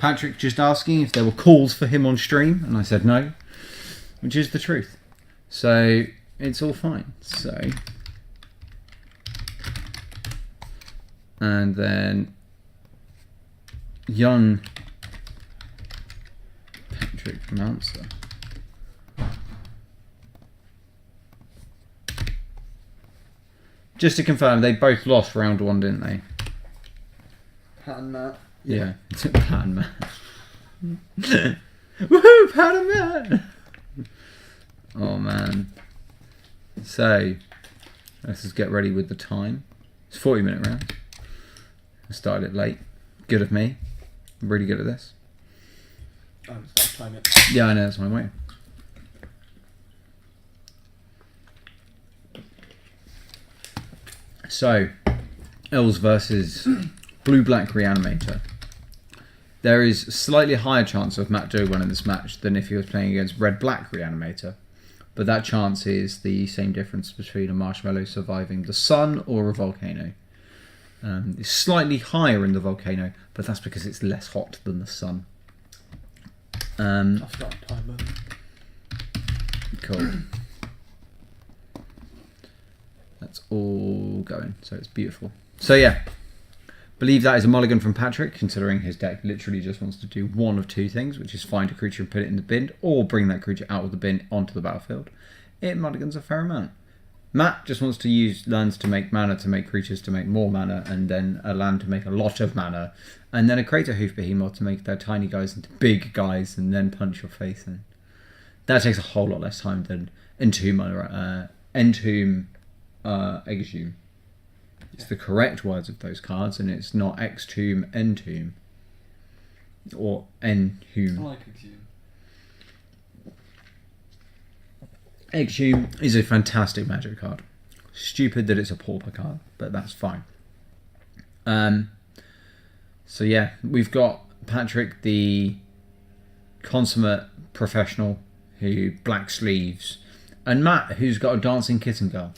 Patrick just asking if there were calls for him on stream, and I said no, which is the truth. So it's all fine. So, and then young Patrick Mouncer. Just to confirm, they both lost round 1, didn't they? Pat and Matt. Yeah, Pat and Matt. Woohoo, Pat and Matt! Oh man. So, let's just get ready with the time. It's a 40-minute round. I started it late. Good of me. I'm really good at this. I'm just time it. Yeah, I know, that's my way. So, Elves versus Blue-Black Reanimator. There is a slightly higher chance of Matt doing one in this match than if he was playing against Red-Black Reanimator. But that chance is the same difference between a marshmallow surviving the sun or a volcano. It's slightly higher in the volcano, but that's because it's less hot than the sun. I'll start a timer. Cool. That's all going, so it's beautiful. So yeah, believe that is a mulligan from Patrick, considering his deck literally just wants to do one of two things, which is find a creature and put it in the bin, or bring that creature out of the bin onto the battlefield. It mulligans a fair amount. Matt just wants to use lands to make mana, to make creatures to make more mana, and then a land to make a lot of mana, and then a Crater Hoof Behemoth to make their tiny guys into big guys and then punch your face in. That takes a whole lot less time than Entomb Exhume. It's the correct words of those cards, and it's not Extomb, Entomb, or Enhume. I like Exhume. Exhume is a fantastic Magic card. Stupid that it's a Pauper card, but that's fine. So yeah, we've got Patrick, the consummate professional who black sleeves, and Matt, who's got a dancing kitten girl.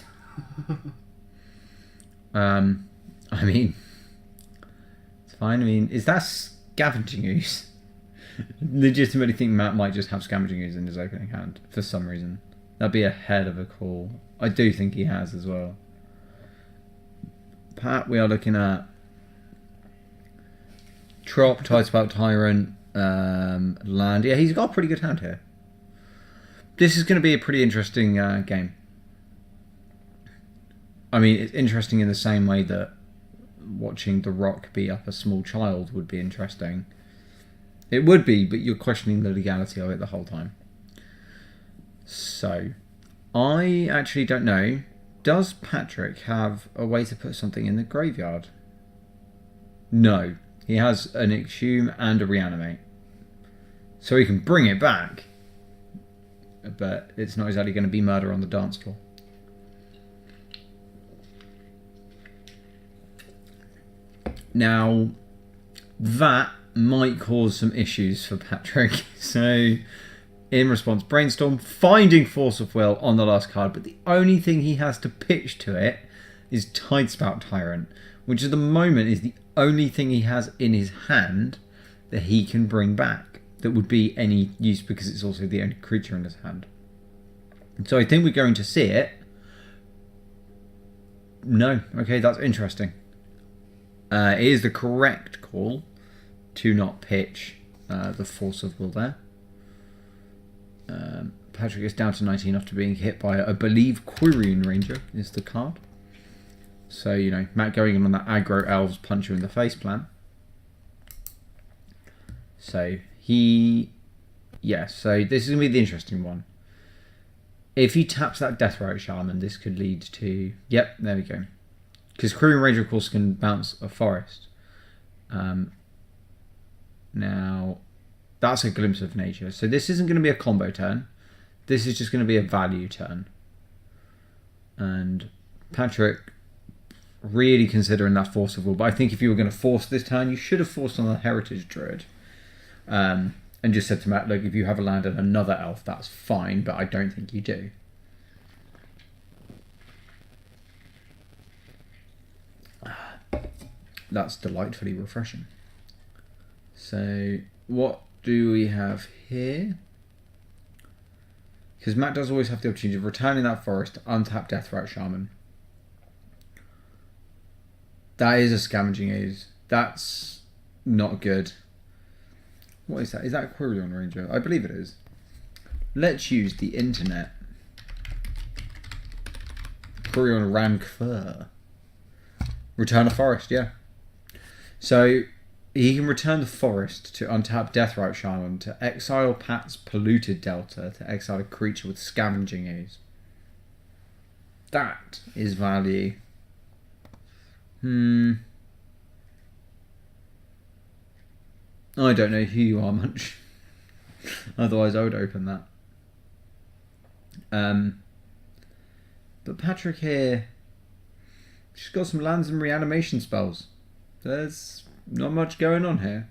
I mean, it's fine. I mean, is that Scavenging Ooze? Legitimately think Matt might just have Scavenging Ooze in his opening hand for some reason. That'd be a hell of a call. I do think he has as well. Pat, we are looking at Trop, Tidespout Tyrant, land. Yeah, he's got a pretty good hand here. This is going to be a pretty interesting game. I mean, it's interesting in the same way that watching The Rock beat up a small child would be interesting. It would be, but you're questioning the legality of it the whole time. So, I actually don't know. Does Patrick have a way to put something in the graveyard? No. He has an Exhume and a Reanimate. So he can bring it back. But it's not exactly going to be murder on the dance floor. Now, that might cause some issues for Patrick. So, in response, Brainstorm, finding Force of Will on the last card, but the only thing he has to pitch to it is Tidespout Tyrant, which at the moment is the only thing he has in his hand that he can bring back that would be any use, because it's also the only creature in his hand. So I think we're going to see it. No. Okay, that's interesting. It is the correct call to not pitch the Force of Will there. Patrick is down to 19 after being hit by, I believe, Quirion Ranger is the card. So, you know, Matt going in on that aggro elves punch you in the face plan. So, so this is going to be the interesting one. If he taps that Death Route Shaman, this could lead to... Yep, there we go. Because Quirion Ranger, of course, can bounce a forest. Now, that's a glimpse of nature. So this isn't going to be a combo turn. This is just going to be a value turn. And Patrick really considering that Force of Will. But I think if you were going to force this turn, you should have forced on the Heritage Druid. And just said to Matt, look, if you have a land and another elf, that's fine, but I don't think you do. That's delightfully refreshing. So what do we have here? Because Matt does always have the opportunity of returning that forest to untap Deathrat Shaman. That is a Scavenging Ooze. That's not good. What is that? Is that a Quirion Ranger? I believe it is. Let's use the internet. Quirion Rankfur. Return a forest, yeah. So he can return the forest to untap Deathrat Shaman, to exile Pat's Polluted Delta, to exile a creature with Scavenging Ooze. That is value. I don't know who you are, Munch. Otherwise, I would open that. But Patrick here, she's got some lands and reanimation spells. There's not much going on here.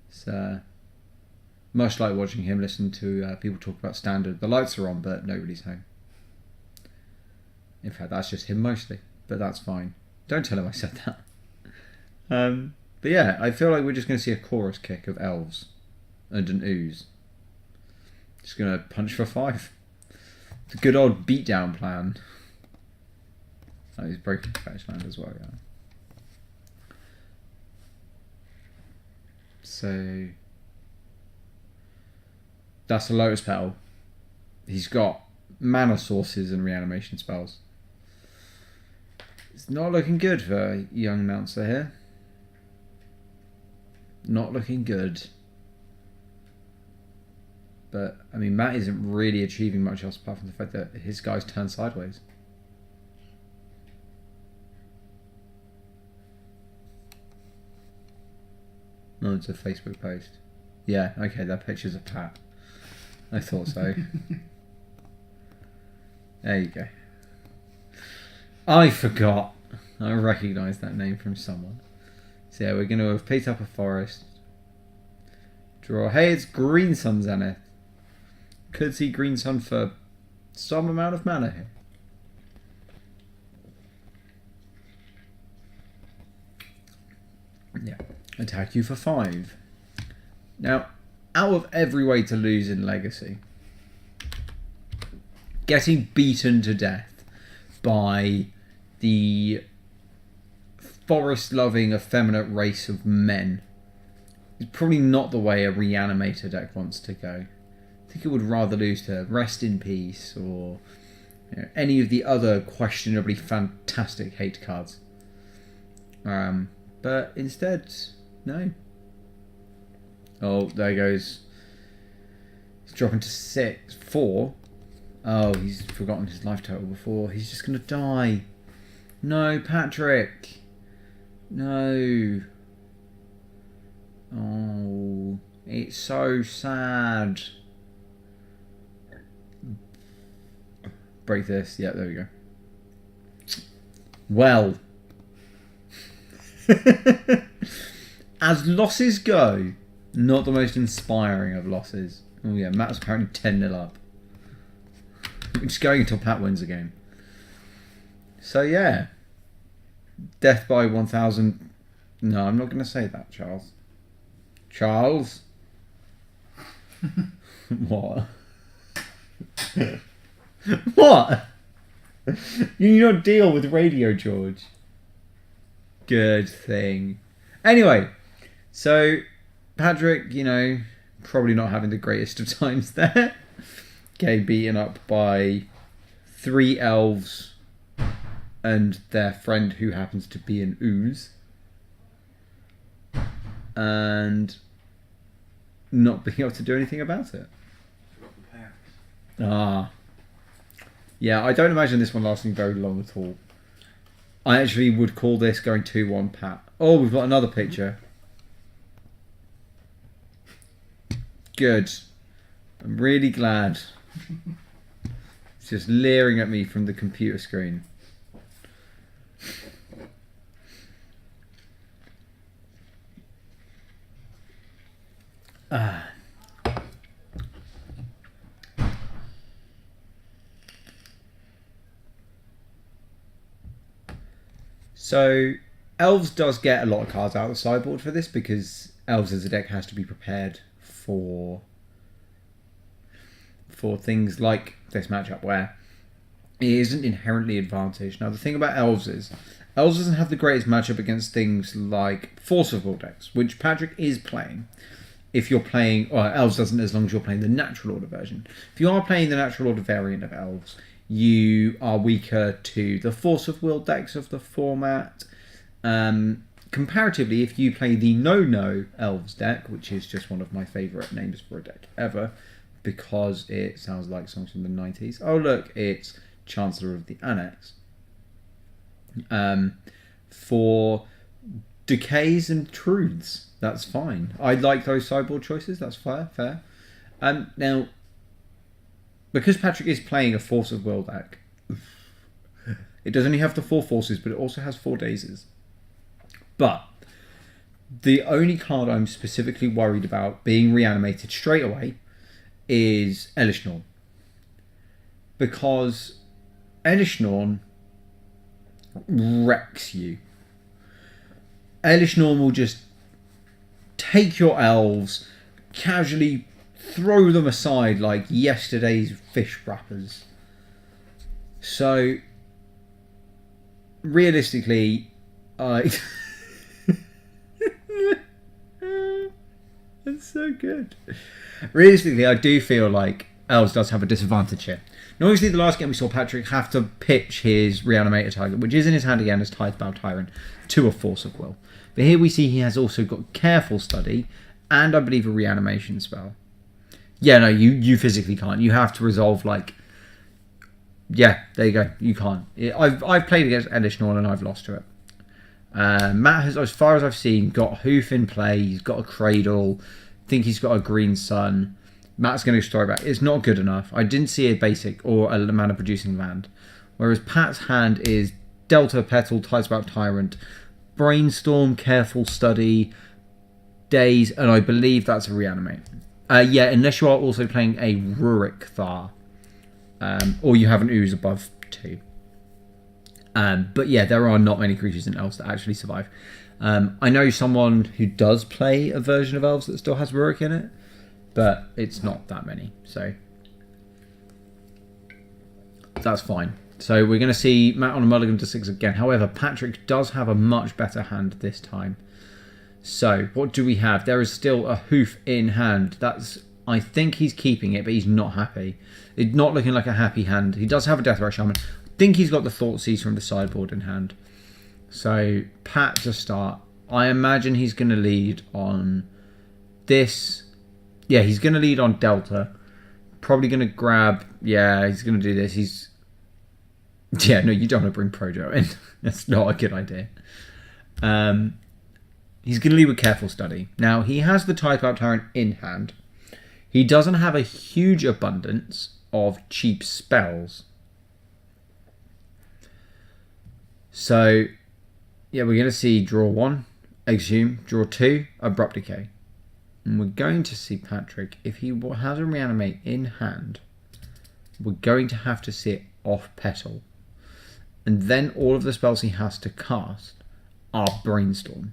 It's much like watching him listen to people talk about Standard. The lights are on, but nobody's home. In fact, that's just him mostly, but that's fine. Don't tell him I said that. But yeah, I feel like we're just going to see a chorus kick of elves and an ooze. Just going to punch for 5. The good old beatdown plan. Oh, he's breaking fetch land as well, yeah. So that's a Lotus Petal. He's got mana sources and reanimation spells. It's not looking good for young Mouncer here. Not looking good. But, I mean, Matt isn't really achieving much else apart from the fact that his guys turn sideways. No, it's a Facebook post. Yeah, okay, that picture's a Pat. I thought so. There you go. I forgot. I recognised that name from someone. So yeah, we're going to have picked up a forest. Draw. Hey, it's Green Sun Zenith. Could see Green Sun for some amount of mana here. Yeah. Attack you for 5. Now, out of every way to lose in Legacy, getting beaten to death by the forest-loving, effeminate race of men is probably not the way a Reanimator deck wants to go. I think it would rather lose to Rest in Peace or any of the other questionably fantastic hate cards. But instead, no. Oh, there goes. He's dropping to 4. Oh, he's forgotten his life total before. He's just going to die. No, Patrick. No. Oh, it's so sad. Break this. Yeah, there we go. Well. As losses go, not the most inspiring of losses. Oh yeah, Matt's apparently 10-0 up. We're just going until Pat wins a game. So yeah. Death by 1,000. No, I'm not going to say that, Charles. Charles? What? What? You don't deal with radio, George. Good thing. Anyway, so Patrick, probably not having the greatest of times there. Getting beaten up by 3 elves and their friend who happens to be an ooze. And not being able to do anything about it. Yeah, I don't imagine this one lasting very long at all. I actually would call this going 2-1 Pat. Oh, we've got another picture. Good. I'm really glad. It's just leering at me from the computer screen. So, Elves does get a lot of cards out of the sideboard for this because Elves as a deck has to be prepared for things like this matchup where it isn't inherently advantaged. Now the thing about Elves is Elves doesn't have the greatest matchup against things like Force of Will decks, which Patrick is playing. If you're playing, or Elves doesn't as long as you're playing the Natural Order version. If you are playing the Natural Order variant of Elves, you are weaker to the Force of Will decks of the format. Comparatively, if you play the No Elves deck, which is just one of my favourite names for a deck ever, because it sounds like songs from the 90s. Oh look, it's Chancellor of the Annex. For Decays and Truths, that's fine. I like those sideboard choices, that's fair. Now, because Patrick is playing a Force of Will deck, it does only have the 4 forces, but it also has 4 dazes. But the only card I'm specifically worried about being reanimated straight away is Elish Norn. Because Elish Norn wrecks you. Elish Norn will just take your elves, casually throw them aside like yesterday's fish wrappers. So, realistically, it's so good. Realistically, I do feel like Elves does have a disadvantage here. Now, obviously, the last game we saw Patrick have to pitch his Reanimator target, which is in his hand again as Tidebound Tyrant, to a Force of Will. But here we see he has also got Careful Study and, I believe, a Reanimation spell. Yeah, no, you physically can't. You have to resolve, like... Yeah, there you go. You can't. I've played against Elish Norn and I've lost to it. Matt has, as far as I've seen, got Hoof in play. He's got a Cradle. I think he's got a Green Sun. Matt's going to story back. It's not good enough. I didn't see a basic or a mana producing land. Whereas Pat's hand is Delta, Petal, Tidespout Tyrant, Brainstorm, Careful Study, Daze, and I believe that's a Reanimate. Yeah, unless you are also playing a Rurik Thar. Or you have an Ooze above 2. But yeah, there are not many creatures in Elves that actually survive. I know someone who does play a version of Elves that still has Rurik in it, but it's not that many, so that's fine. So we're going to see Matt on a mulligan to 6 again. However, Patrick does have a much better hand this time. So what do we have? There is still a Hoof in hand. I think he's keeping it, but he's not happy. It's not looking like a happy hand. He does have a Deathrise Shaman. I think he's got the Thoughtseize from the sideboard in hand. So Pat to start. I imagine he's going to lead on this. Yeah, he's going to lead on Delta. Probably going to grab... Yeah, he's going to do this. Yeah, no, you don't want to bring Projo in. That's not a good idea. He's going to lead with Careful Study. Now, he has the Tidespout Tyrant in hand. He doesn't have a huge abundance of cheap spells. So, yeah, we're going to see draw 1, Exhume, draw 2, Abrupt Decay. And we're going to see Patrick, if he has a Reanimate in hand, we're going to have to see it off Petal. And then all of the spells he has to cast are Brainstorm.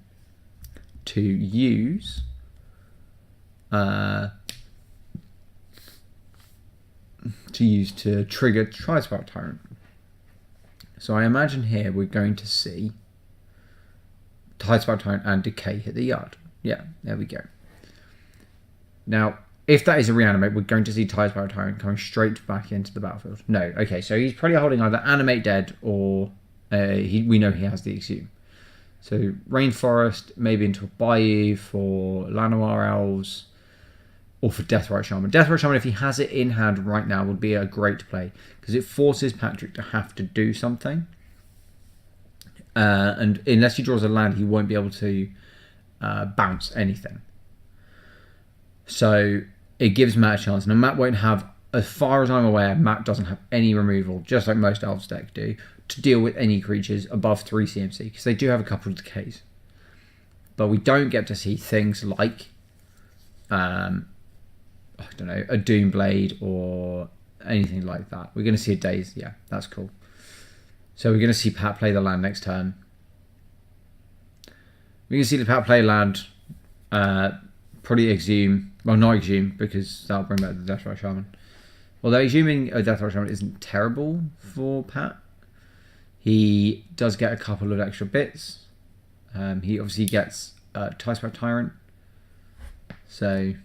To use... to trigger Tidespout Tyrant. So I imagine here we're going to see Tidespout Tyrant and Decay hit the yard. Yeah, there we go. Now, if that is a Reanimate, we're going to see Tidespout Tyrant coming straight back into the battlefield. No, okay, so he's probably holding either Animate Dead or we know he has the Exhume. So Rainforest, maybe into a Bayou for Llanowar Elves, or for Deathrite Shaman. Deathrite Shaman, if he has it in hand right now, would be a great play, because it forces Patrick to have to do something. And unless he draws a land, he won't be able to bounce anything. So it gives Matt a chance. Now, Matt won't have, as far as I'm aware, Matt doesn't have any removal, just like most Elves decks do, to deal with any creatures above 3 CMC, because they do have a couple of decays. But we don't get to see things like... I don't know, a Doomblade or anything like that. We're going to see a Daze. Yeah, that's cool. So we're going to see Pat play the land next turn. We're going to see the Pat play land. Probably Exhume. Well, not Exhume, because that'll bring back the Deathrise Shaman. Although Exhuming a Deathrise Shaman isn't terrible for Pat. He does get a couple of extra bits. He obviously gets Ticebag Tyrant. So...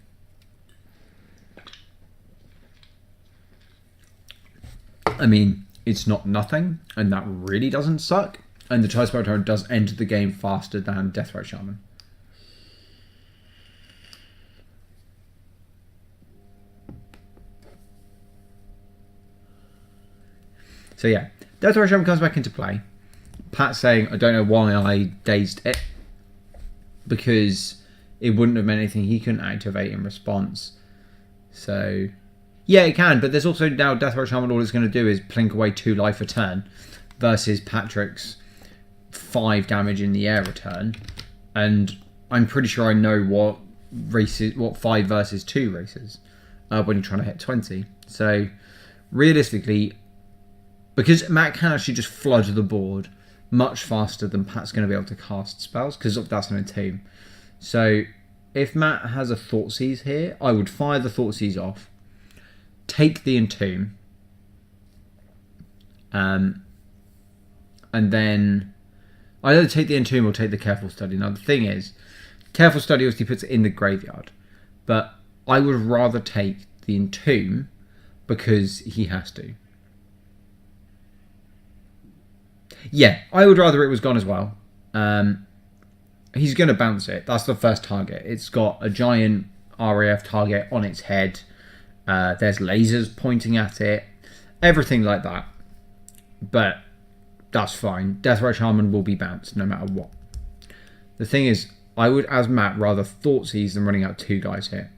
I mean, it's not nothing, and that really doesn't suck. And the Ticebag Tyrant does enter the game faster than Deathrise Shaman. So yeah, Deathrise Shaman comes back into play. Pat's saying, I don't know why I dazed it, because it wouldn't have meant anything. He couldn't activate in response. So, yeah, it can, but there's also now Deathrise Shaman, all it's going to do is plink away 2 life a turn, versus Patrick's 5 damage in the air return. And I'm pretty sure I know what 5 versus 2 races when you're trying to hit 20. So, realistically, because Matt can actually just flood the board much faster than Pat's going to be able to cast spells, because that's an entomb. So if Matt has a Thoughtseize here, I would fire the Thoughtseize off, take the entomb, and then I either take the entomb or take the Careful Study. Now the thing is, Careful Study obviously puts it in the graveyard, but I would rather take the entomb because he has to. Yeah, I would rather it was gone as well. He's going to bounce it. That's the first target. It's got a giant RAF target on its head. There's lasers pointing at it. Everything like that. But that's fine. Deathrise Shaman will be bounced no matter what. The thing is, I would, as Matt, rather Thoughtseize than running out 2 guys here.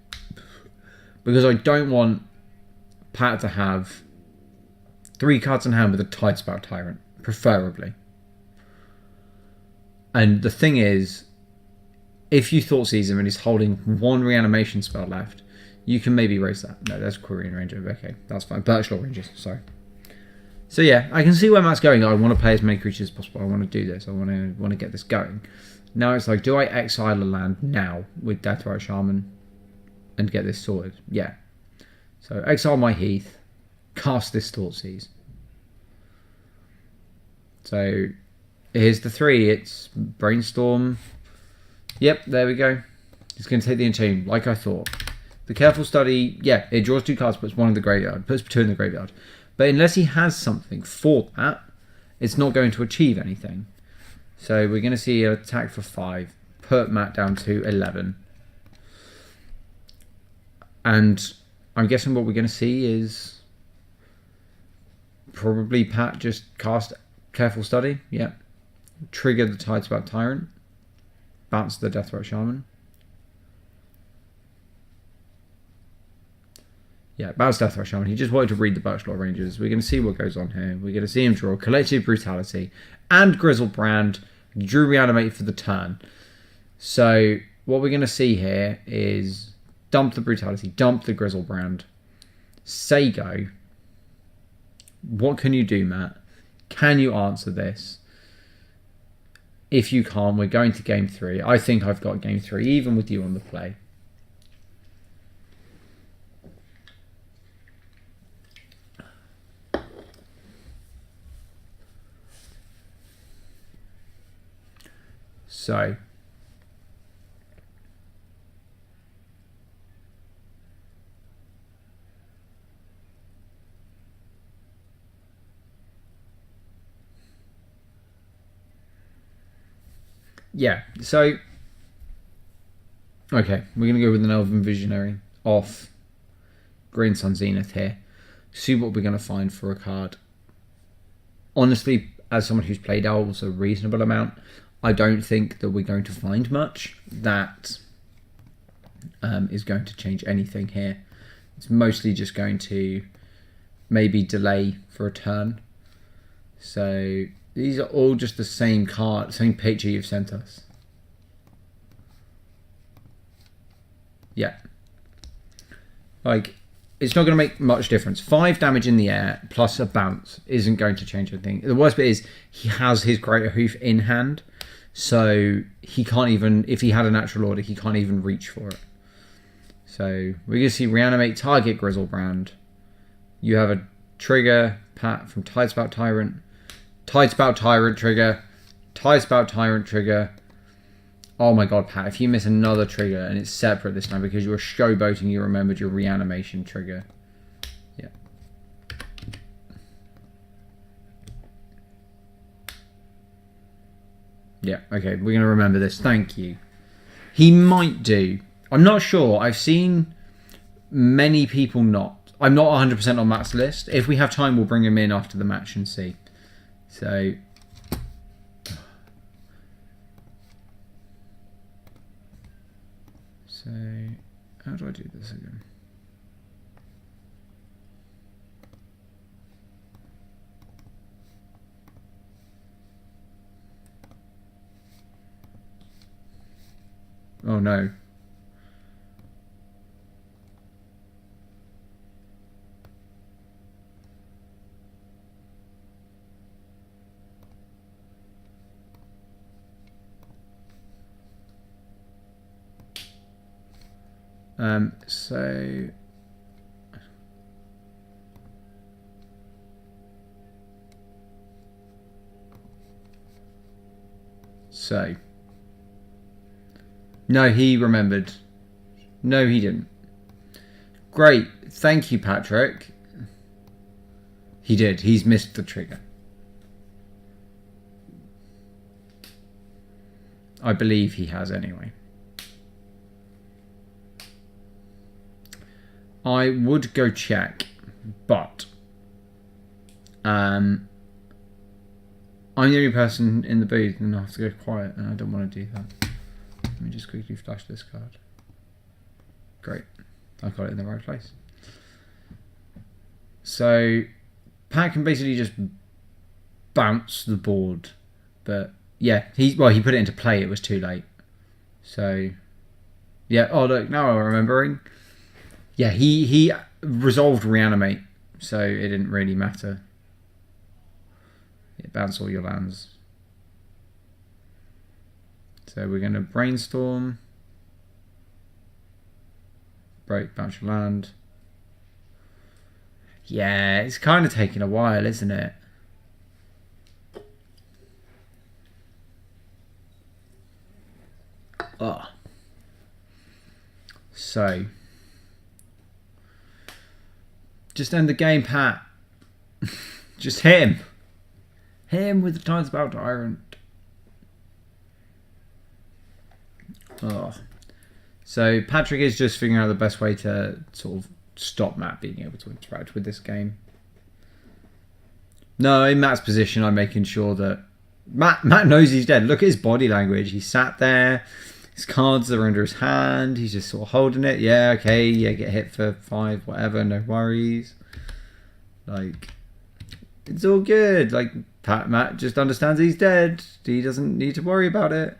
Because I don't want Pat to have 3 cards in hand with a Ticebag Tyrant. Preferably. And the thing is, if you Thoughtseize him and he's holding 1 reanimation spell left, you can maybe raise that. No, there's Quirion Ranger. Okay, that's fine. Birchlaw Rangers, sorry. So yeah, I can see where Matt's going. I want to play as many creatures as possible. I want to do this. I want to get this going. Now it's like, do I exile a land now with Deathrise Shaman and get this sorted? Yeah. So exile my Heath, cast this Thoughtseize. So here's the 3. It's Brainstorm. Yep, there we go. It's going to take the Entomb, like I thought. The Careful Study, yeah, it draws 2 cards, puts 1 in the graveyard, puts 2 in the graveyard. But unless he has something for that, it's not going to achieve anything. So we're going to see an attack for 5, put Matt down to 11. And I'm guessing what we're going to see is probably Pat just cast Careful Study, yeah. Trigger the Ticebag Tyrant. Bounce the Deathrise Shaman. Yeah, bounce Deathrise Shaman. He just wanted to read the Birchlaw Rangers. We're going to see what goes on here. We're going to see him draw Collective Brutality and Grizzlebrand. Drew Reanimate for the turn. So what we're going to see here is dump the Brutality, dump the Grizzlebrand. Say go. What can you do, Matt? Can you answer this? If you can't, we're going to game 3. I think I've got game 3, even with you on the play. So, yeah, so, okay, we're going to go with an Elven Visionary off Green Sun Zenith here. See what we're going to find for a card. Honestly, as someone who's played Elves a reasonable amount, I don't think that we're going to find much that is going to change anything here. It's mostly just going to maybe delay for a turn. So these are all just the same card, same picture you've sent us. Yeah. Like, it's not going to make much difference. 5 damage in the air plus a bounce isn't going to change anything. The worst bit is he has his Greater Hoof in hand. So he can't even, if he had a natural order, he can't even reach for it. So we're going to see reanimate target Grizzlebrand. You have a trigger, Pat, from Tidespout Tyrant. Tidespout Tyrant trigger. Tidespout Tyrant trigger. Oh my god, Pat, if you miss another trigger and it's separate this time because you were showboating, you remembered your reanimation trigger. Yeah. Yeah, okay, we're going to remember this. Thank you. He might do. I'm not sure. I've seen many people not. I'm not 100% on Matt's list. If we have time, we'll bring him in after the match and see. So... how do I do this again? Oh no. So no, he remembered. No, he didn't. Great. Thank you, Patrick. He did. He's missed the trigger. I believe he has anyway. I would go check, but I'm the only person in the booth and I have to go quiet and I don't want to do that. Let me just quickly flash this card. Great. I got it in the right place. So Pat can basically just bounce the board. But yeah, he put it into play, it was too late. So yeah, oh look, now I'm remembering. Yeah, he resolved reanimate, so it didn't really matter. Yeah, bounce all your lands. So we're going to brainstorm. Break, bounce your land. Yeah, it's kind of taking a while, isn't it? Oh. So. Just end the game, Pat. Just hit him. Hit him with the Tidespout Tyrant. Oh. So Patrick is just figuring out the best way to sort of stop Matt being able to interact with this game. No, in Matt's position, I'm making sure that Matt knows he's dead. Look at his body language. He sat there. His cards are under his hand. He's just sort of holding it. Yeah, okay. Yeah, get hit for 5, whatever. No worries. Like, it's all good. Like, Matt just understands he's dead. He doesn't need to worry about it.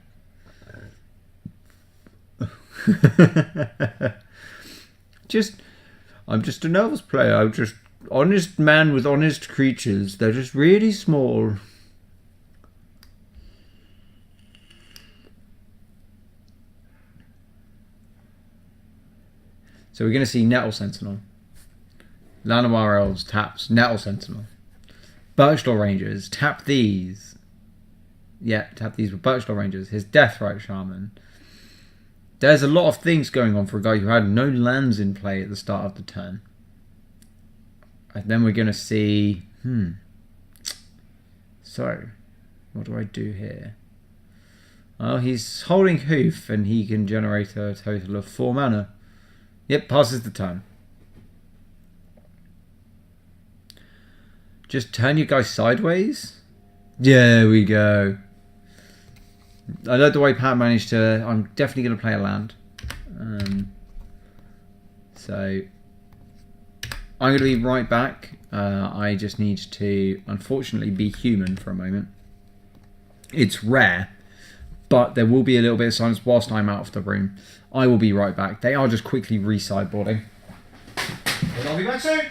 I'm just a nervous player. I'm just honest man with honest creatures. They're just really small. So we're going to see Nettle Sentinel. Llanowar Elves taps Nettle Sentinel. Birchlaw Rangers tap these. Yeah, tap these with Birchlaw Rangers. His Deathrite Shaman. There's a lot of things going on for a guy who had no lands in play at the start of the turn. And then we're going to see... So, what do I do here? Well, he's holding Hoof and he can generate a total of 4 mana. Yep, passes the turn. Just turn your guy sideways. There we go. I like the way Pat managed to... I'm definitely going to play a land. So I'm going to be right back. I just need to, unfortunately, be human for a moment. It's rare, but there will be a little bit of silence whilst I'm out of the room. I will be right back. They are just quickly re-sideboarding. But I'll be back soon.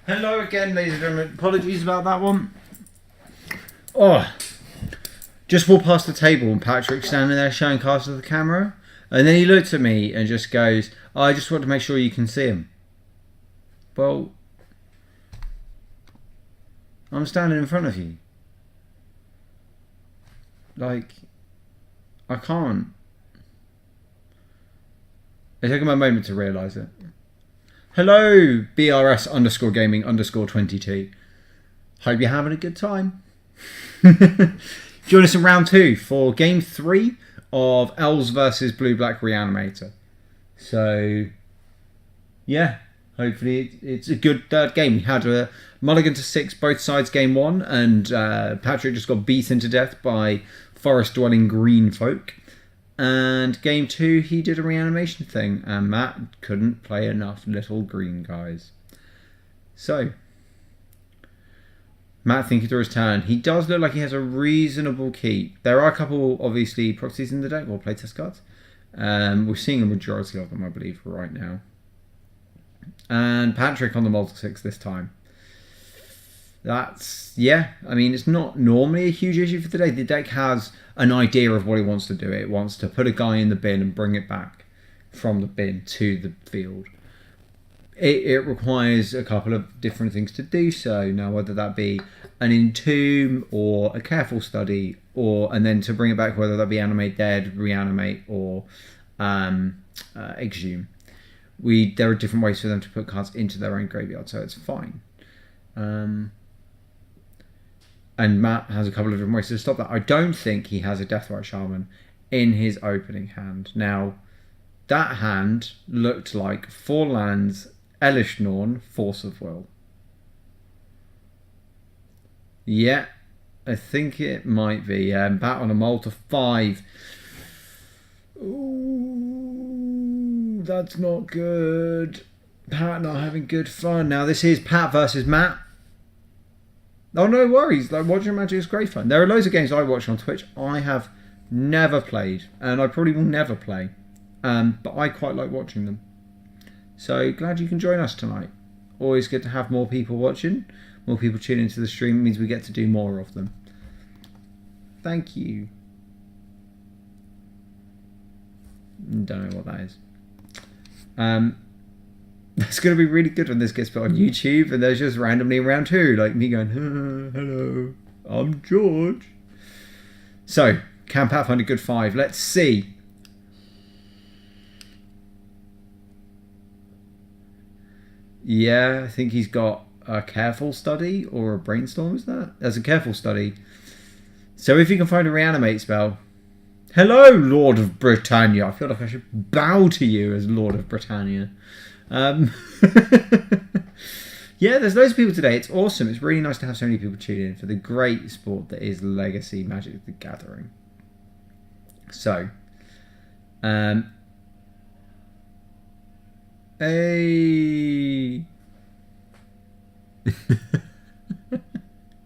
Hello again, ladies and gentlemen. Apologies about that one. Oh, just walked past the table and Patrick's standing there showing cards to the camera. And then he looked at me and just goes, oh, I just want to make sure you can see him. Well, I'm standing in front of you. Like, I can't. It took him a moment to realise it. Hello, BRS_gaming_22. Hope you're having a good time. Join us in round 2 for game 3 of Elves versus Blue Black Reanimator. So, yeah, hopefully it's a good third game. We had a mulligan to 6 both sides game 1, and Patrick just got beaten to death by forest dwelling green folk. And game 2, he did a reanimation thing, and Matt couldn't play enough little green guys. So, Matt thinking through his turn. He does look like he has a reasonable keep. There are a couple, obviously, proxies in the deck, or playtest cards. We're seeing a majority of them, I believe, right now. And Patrick on the multi-6 this time. That's, yeah, I mean, it's not normally a huge issue for the deck. The deck has an idea of what it wants to do. It wants to put a guy in the bin and bring it back from the bin to the field. It requires a couple of different things to do so. Now, whether that be an entomb or a careful study, and then to bring it back, whether that be animate dead, reanimate, or exhume. There are different ways for them to put cards into their own graveyard, so it's fine. And Matt has a couple of different ways to stop that. I don't think he has a Deathrite Shaman in his opening hand. Now, that hand looked like 4 lands, Elish Norn, Force of Will. Yeah, I think it might be. Bat on a Malta 5. Ooh, that's not good. Pat not having good fun. Now, this is Pat versus Matt. Oh, no worries. Like, watching Magic is great fun. There are loads of games I watch on Twitch I have never played, and I probably will never play. But I quite like watching them. So, glad you can join us tonight. Always good to have more people watching. More people tune into the stream. It means we get to do more of them. Thank you. Don't know what that is. That's going to be really good when this gets put on YouTube and there's just randomly round 2, like me going, hello, I'm George. So, can Pat find a good 5? Let's see. Yeah, I think he's got a careful study or a brainstorm, is that? That's a careful study. So if you can find a reanimate spell. Hello, Lord of Britannia. I feel like I should bow to you as Lord of Britannia. Yeah, there's loads of people today. It's awesome. It's really nice to have so many people tune in for the great sport that is Legacy Magic the Gathering. So, hey,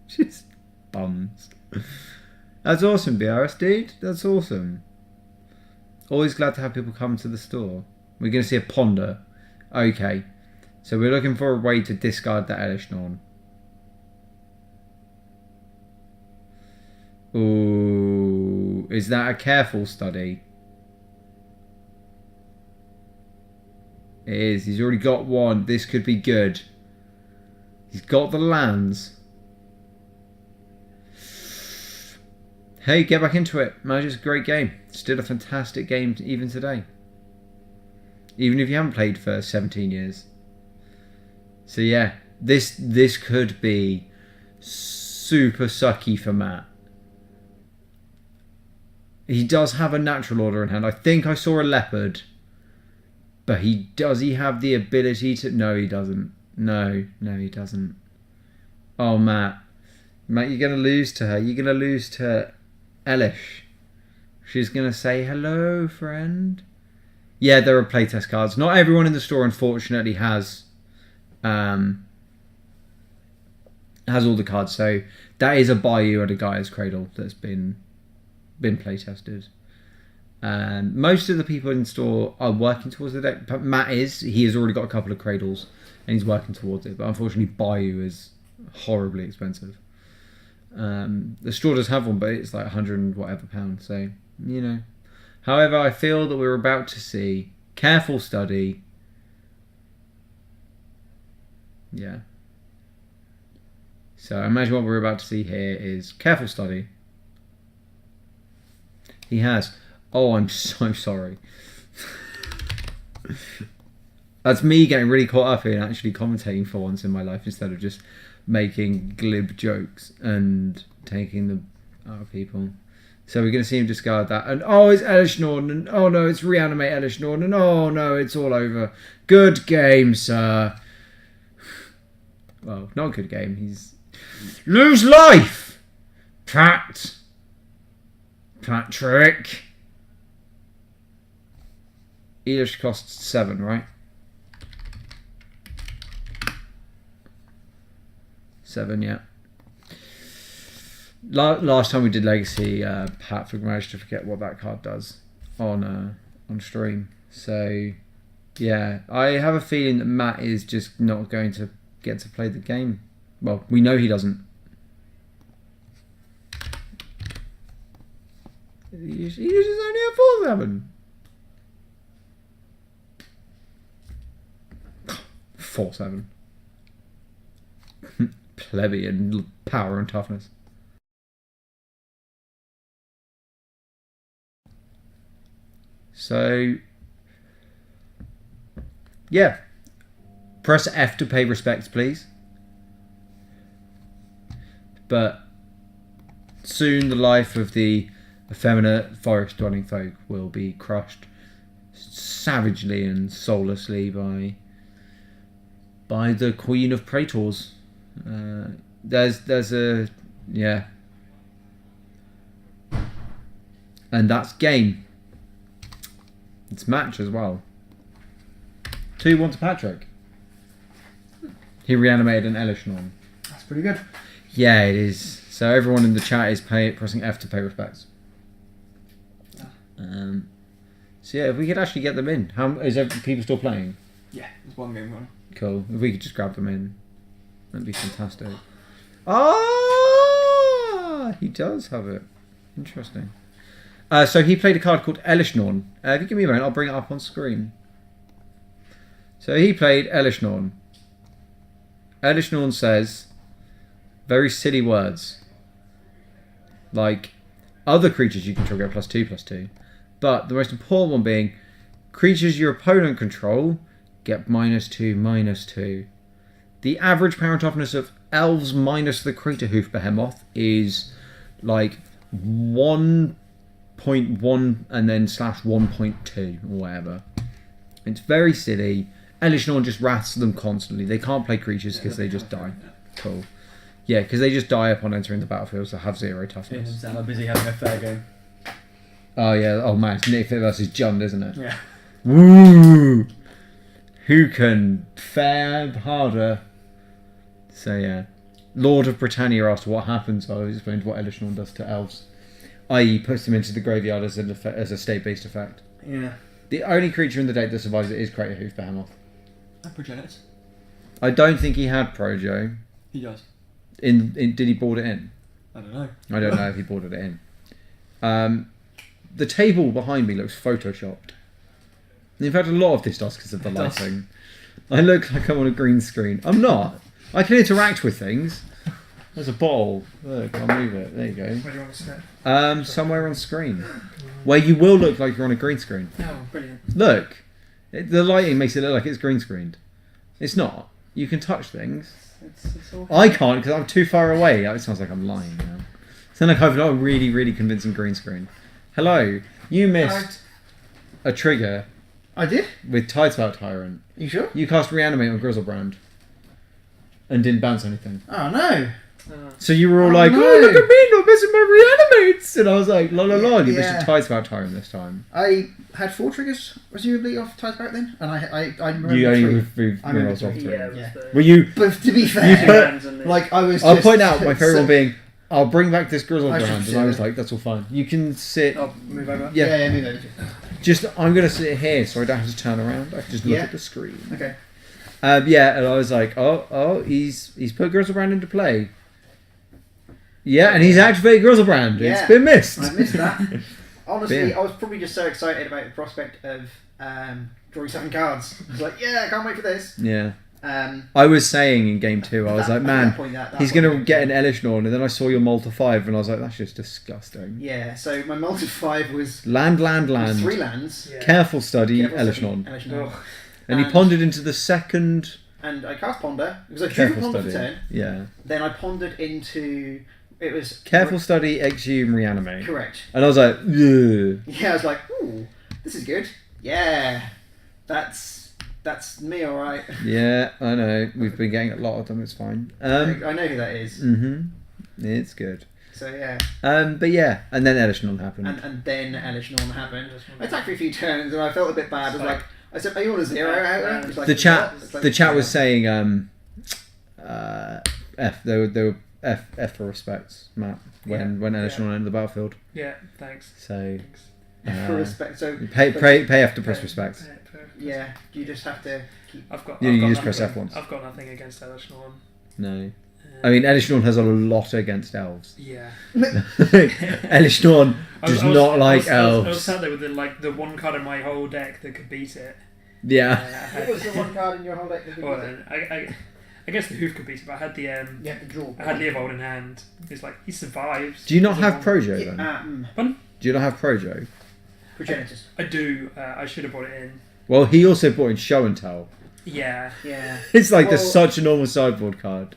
just bums. That's awesome, BRS dude. That's awesome. Always glad to have people come to the store. We're going to see a ponder. Okay, so we're looking for a way to discard that Elish Norn. Ooh, is that a careful study? It is. He's already got one. This could be good. He's got the lands. Hey, get back into it. Magic's a great game. Still a fantastic game even today. Even if you haven't played for 17 years. So yeah, this could be super sucky for Matt. He does have a natural order in hand. I think I saw a leopard. But does he have the ability to... No, he doesn't. No, he doesn't. Oh, Matt. Matt, you're going to lose to her. You're going to lose to Elish. She's going to say, hello, friend. Yeah, there are playtest cards. Not everyone in the store, unfortunately, has all the cards. So that is a Bayou at a Gaia's Cradle that's been playtested. Most of the people in store are working towards the deck. But Matt he has already got a couple of cradles and he's working towards it. But unfortunately, Bayou is horribly expensive. The store does have one, but it's like 100 and whatever pounds. So However, I feel that we're about to see careful study. Yeah. So imagine what we're about to see here is careful study. He has. Oh, I'm so sorry. That's me getting really caught up in actually commentating for once in my life instead of just making glib jokes and taking them out of people. So we're going to see him discard that. And it's Elish Norton. And oh no, it's reanimate Elish Norton. And oh no, it's all over. Good game, sir. Well, not a good game. He's... Lose life! Patrick. Elish costs 7, right? 7, yeah. Last time we did Legacy, Pat managed to forget what that card does on stream. So, yeah, I have a feeling that Matt is just not going to get to play the game. Well, we know he doesn't. He uses only a 4/7. 4/7. Plebeian power and toughness. So, yeah. Press F to pay respects, please. But soon the life of the effeminate forest-dwelling folk will be crushed savagely and soullessly by the Queen of Praetors. There's a... yeah. And that's game. It's match as well. 2-1 to Patrick. He reanimated an Elish Norton. That's pretty good. Yeah, it is. So everyone in the chat is pressing F to pay respects. So yeah, if we could actually get them in. How is people still playing? Yeah, there's one game going. Cool. If we could just grab them in, that'd be fantastic. Ah, he does have it. Interesting. So he played a card called Elish Norton. If you give me a moment, I'll bring it up on screen. So he played Elish Norton. Elish Norton says very silly words. Like, other creatures you control get +2/+2. But the most important one being, creatures your opponent control get -2/-2. The average power and toughness of elves minus the creature hoof behemoth is like 1.1 and then /1.2 or whatever. It's very silly. Elish Norton just wraths them constantly. They can't play creatures because they just die. Cool. Yeah, because they just die upon entering the battlefield, so have 0 toughness. I'm busy having a fair game. Oh yeah, oh man, it's Nick Fit versus Jund, isn't it? Yeah. Woo! Who can fare harder? So yeah. Lord of Britannia asked what happens. I explained what Elish Norton does to elves. I.e. puts them into the graveyard as a state-based effect. Yeah. The only creature in the deck that survives it is Crater Hoof Behemoth. And Progenitus. I don't think he had Projo. He does. Did he board it in? I don't know. I don't know if he boarded it in. The table behind me looks photoshopped. In fact, a lot of this does because of the lighting. I look like I'm on a green screen. I'm not. I can interact with things. There's a bottle. Look, I'll move it. There you go. Where do you want to sit? Somewhere on screen. Where you will look like you're on a green screen. Oh, brilliant. Look. The lighting makes it look like it's green screened. It's not. You can touch things. It's all... I can't because I'm too far away. It sounds like I'm lying now. It sounds like I've got a really, really convincing green screen. Hello. You missed a trigger. I did? With Tidespout Tyrant. You sure? You cast Reanimate on Grizzlebrand. And didn't bounce anything. Oh, no. So you were all like, no. Oh, look at me, not missing my Reanimates! And I was like, la la la, you missed a Tidespout Tyrant this time. I had 4 triggers, presumably, off Tidespout then. And I remember you only 3. removed rerolls off 3. Yeah. Were you... But to be fair, like, I was I'll point out my favourite one being, I'll bring back this Grizzlebrand. And I was it. like, that's all fine. You can sit... I'll move over? Yeah, move over. Just, I'm going to sit here so I don't have to turn around. I can just look at the screen. Okay. Yeah, and I was like, he's put Grizzlebrand into play. Yeah, and he's activated Grizzlebrand. Yeah. It's been missed. I missed that. Honestly, Yeah. I was probably just so excited about the prospect of drawing 7 cards. I was like, yeah, I can't wait for this. Yeah. Um, I was saying in game 2, I was that- like, at man, that point, that he's point, going to get an Elishnorn, and then I saw your Malta 5, and I was like, that's just disgusting. Yeah, so my multi 5 was Land. 3 lands. Yeah. Careful study, Careful Elishnorn. study, Elishnorn. Ugh. And he pondered into the second... And I cast Ponder. It was a Careful Ponder for study. turn. Yeah. Then I pondered into... It was... Careful study, exhume, reanimate. Correct. And I was like, ugh. Yeah, I was like, ooh, this is good. Yeah, that's me, all right. Yeah, I know. We've been getting a lot of them. It's fine. I know who that is. It's good. So yeah. But yeah, and then Elishnorn happened. And then Elishnorn happened. I attacked for a few turns and I felt a bit bad. I was like, I said, are you on a 0 out there? It's like, the chat, "What?" It's like, the chat was yeah. saying, F. They were F for respects, Matt. When Elishnorn entered the battlefield. Yeah, thanks. So F for respect. So pay F to press respects. yeah, you just have to keep. You just press F once. I've got nothing against Elishnorn. No. I mean, Elishnorn has a lot against elves. Yeah. Elishnorn does not like elves. I was sat there with the one card in my whole deck that could beat it. Yeah. What was the one card in your whole deck that could Well, beat it? then, I guess the hoof could beat it, but I had the You have to draw. I had Leovold in hand. He's like, he survives. Do you not He's have a- Projo then? Do you not have Projo? Progenitus. I do. I should have brought it in. Well, he also brought in Show and Tell. Yeah. Yeah. It's like Well- there's such a normal sideboard card.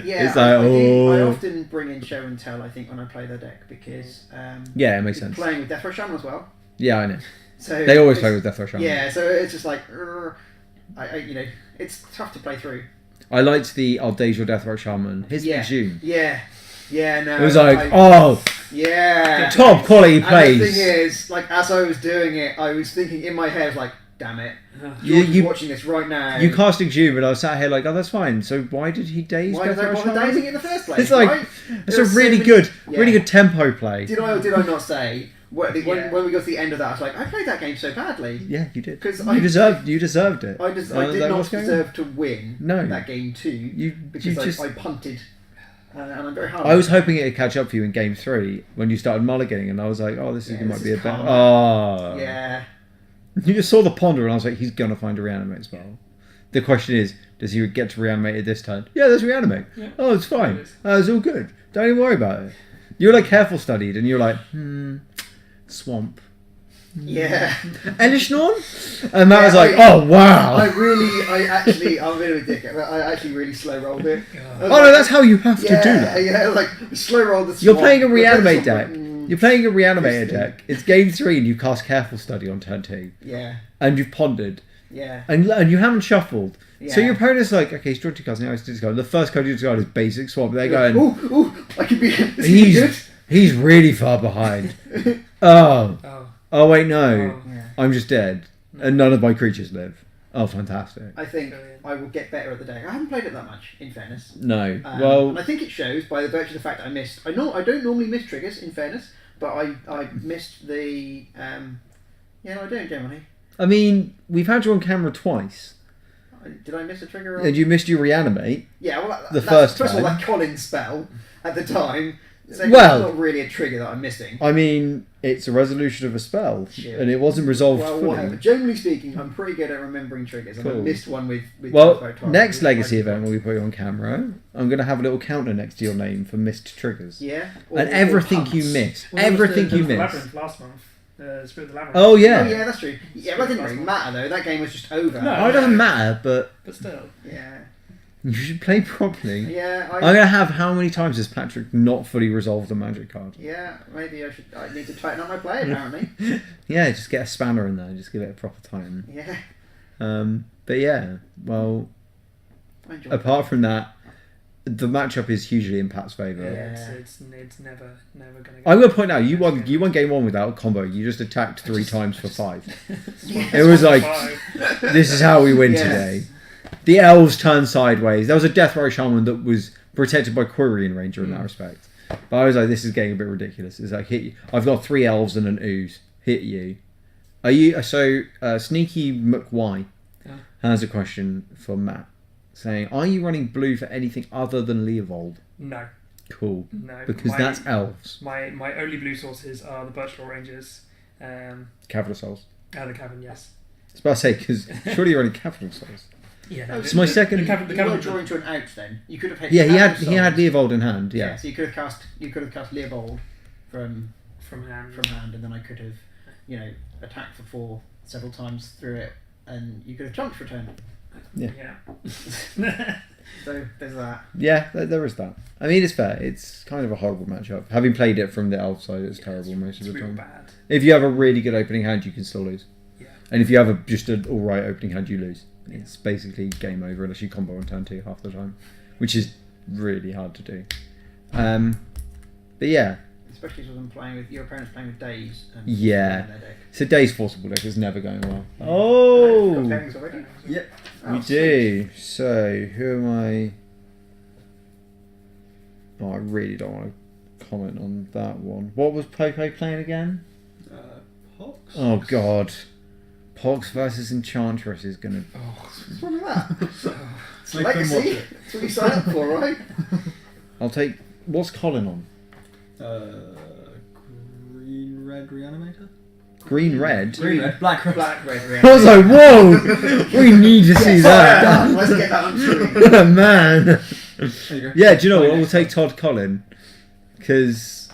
Yeah, It's like, I oh. often bring in Show and Tell, I think, when I play the deck because Yeah, it makes you're sense. playing with Death Row Shaman as well. Yeah, I know. So They always it's- play with Death Row Shaman. Yeah, so it's just like, it's tough to play through. I liked the Aldesia Death Row Shaman. His June. Yeah, no. It was like, oh, yeah. top quality And the plays. thing is, like, as I was doing it, I was thinking in my head, I was like, damn it. You- You're watching this right now. You cast Exhume, and I was sat here like, oh, that's fine. So why did he daze Why Death did I Row bother Shaman? dazing it in the first place? It's like, right? it's There a are so really many- really Yeah. good tempo play. Did I not say when we got to the end of that? I was like, I played that game so badly. Yeah, you did. 'Cause You deserved it. I was did like, not what's going on? deserve to win No. that game too. Because I punted, and I'm very hard. I was hoping it'd catch up for you in game 3 when you started mulliganing, and I was like, oh, this Yeah, might this be a is bit. calm. Oh. Yeah. You just saw the ponder, and I was like, he's gonna find a reanimate spell. The question is, does he get to reanimate it this turn? Yeah, there's reanimate. Yeah. Oh, it's fine. It is. It's all good. Don't even worry about it. You're like careful studied, and you're like, swamp. Yeah. Elishnorn? And Matt Yeah, was like, I'm oh wow. a bit of a dick, but I actually really slow rolled it. Oh no, that's how you have to do that. Yeah, like slow roll the. You're swamp. playing a The reanimate swamp, deck. like, You're playing a reanimator Interesting. deck. It's game 3, and you cast careful study on turn 2, Yeah. and you've pondered, Yeah. and you haven't shuffled. So Yeah. your opponent's like, okay, he's drawn 2 cards, now he's discarded. The first card you discard is basic swamp. They're going, Ooh, I could be. This could be good. he's really far behind. Oh wait, no. Oh. Yeah. I'm just dead, and none of my creatures live. Oh, fantastic. I think Brilliant. I will get better at the deck. I haven't played it that much, in fairness. No. And I think it shows by the virtue of the fact that I missed. I don't normally miss triggers, in fairness, but I missed the. Yeah, I don't generally. I mean, we've had you on camera twice, Did I miss a trigger? and you missed your reanimate. Yeah, well, The that's, first first of all, time. that Collins spell at the time. So Well- it's not really a trigger that I'm missing. I mean, it's a resolution of a spell, Shit. and it wasn't resolved Well, fully. whatever. Generally speaking, I'm pretty good at remembering triggers, and I Cool. missed one with Well, Transfer Time. next Legacy event when we put you on camera, I'm going to have a little counter next to your name for missed triggers. Yeah. And everything you punts. missed. Well, there was everything the you Labyrinth missed. last month. Spirit of the Labyrinth. Oh, yeah. Oh yeah, that's true. Yeah, but that didn't really matter though. That game was just over. No. Oh, it doesn't matter, but But still. Yeah. you should play properly. Yeah. I'm going to have how many times has Patrick not fully resolved a magic card? Yeah. Maybe I need to tighten up my play. Apparently. Yeah, just get a spanner in there, just give it a proper time. Yeah. But yeah, well, I enjoyed apart from that, the matchup is hugely in Pat's favour. Yeah, it's never gonna go. I'm going to point out, you won game 1 without a combo. You just attacked 3 times for 5. Yeah. It was like, Five. this is how we win Yes. today. The elves turned sideways. There was a Death Row Shaman that was protected by Quirion Ranger in that respect. But I was like, this is getting a bit ridiculous. It's like, hit you. I've got 3 elves and an ooze. Hit you. Are you... So, Sneaky McY. has a question for Matt, saying, "Are you running blue for anything other than Leovold?" No. Cool. No. Because that's elves. My only blue sources are the Birchlaw Rangers, Capital Souls. and the Cavern. Yes. I was about to say, because surely you're running Capital Souls. Yeah. No, It's my second- The You were Cavern. drawing to an out then. You could have hit. Yeah, he had Capital Leovold in hand. Souls. Yeah. So you could have cast Leovold from From hand. and then I could have, attacked for 4 several times through it, and you could have jumped for a turn. Yeah. So there's that. Yeah, there is that. I mean, it's fair. It's kind of a horrible matchup. Having played it from the elf side, it's terrible most of It's the real time. bad. If you have a really good opening hand, you can still lose. Yeah. And if you have just an alright opening hand, you lose. It's basically game over unless you combo on turn 2 half the time, which is really hard to do. But yeah, Especially with your opponent's playing with Days. And Yeah. their deck. so Day's forcible deck is never going well. Got Oh, pairings already? Yep. Oh, we sweet. do. So who am I? Oh, I really don't want to comment on that one. What was Pope playing again? Pox. Oh God, Pox versus Enchantress is gonna. What's wrong with that? Sleep and watch Legacy. it. That's what you sign up for, right? I'll take. What's Colin on? Green red reanimator. Green red. Green red. Black red. Black, red, I was like, whoa! We need to see that. Let's get that on screen. Man. There you go. Yeah, do you know what? Right We'll next take Todd Collin because